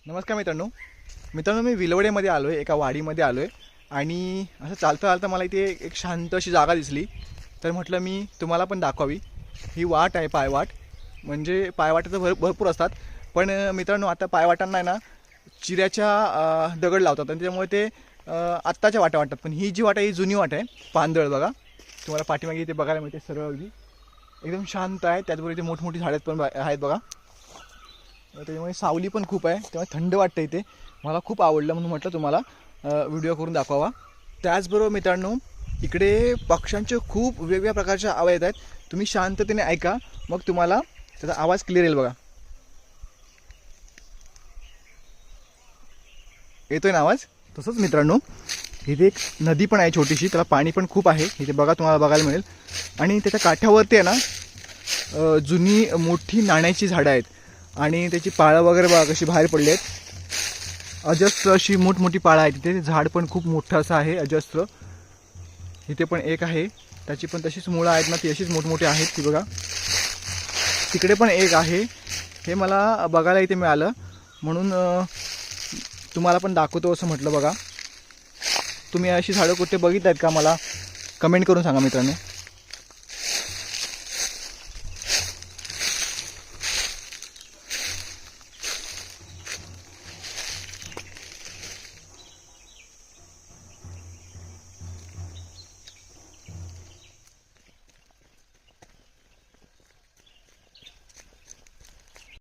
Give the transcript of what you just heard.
नमस्कार मित्रांनो मी विलवडेमध्ये आलो आहे, एका वाडीमध्ये आलो आहे आणि असं चालता चालता मला इथे एक शांत अशी जागा दिसली. तर म्हटलं मी तुम्हाला पण दाखवावी. ही वाट आहे, पायवाट. म्हणजे पायवाटा तर भरपूर असतात, पण मित्रांनो आता पायवाटांना आहे ना चिऱ्याच्या दगड लावतात आणि त्यामुळे ते आत्ताच्या वाटा वाटतात. पण ही जी वाट आहे ही जुनी वाट आहे, पानदळ बघा. तुम्हाला पाठीमागे इथे बघायला मिळते, सरळ अगदी एकदम शांत आहे. त्याचबरोबर इथे मोठमोठी झाडे पण आहेत बघा. त्याच्यामुळे सावली पण खूप आहे, त्यामुळे थंड वाटतं इथे. मला खूप आवडलं म्हणून म्हटलं तुम्हाला व्हिडिओ करून दाखवावा. त्याचबरोबर मित्रांनो इकडे पक्ष्यांचे खूप वेगवेगळ्या प्रकारच्या आवाज येत आहेत. तुम्ही शांततेने ऐका, मग तुम्हाला त्याचा आवाज क्लिअर येईल बघा. येतोय ना आवाज? तसंच मित्रांनो इथे एक नदी पण आहे छोटीशी, त्याला पाणी पण खूप आहे इथे बघा, तुम्हाला बघायला मिळेल. आणि त्याच्या काठावरती आहे ना जुनी मोठी नाण्याची झाडं आहेत आणि त्याची पाळं वगैरे बघा कशी बाहेर पडली आहेत. अजस्त्र अशी मोठमोठी पाळं आहेत तिथे. झाड पण खूप मोठं असं आहे अजस्त्र. इथे पण एक आहे, त्याची पण तशीच मुळं आहेत ना, ती अशीच मोठमोठी आहेत ती बघा. तिकडे पण एक आहे. हे मला बघायला इथे मिळालं म्हणून तुम्हाला पण दाखवतो असं म्हटलं बघा. तुम्ही अशी झाडं कुठे बघितली आहेत का? मला कमेंट करून सांगा मित्रांनो.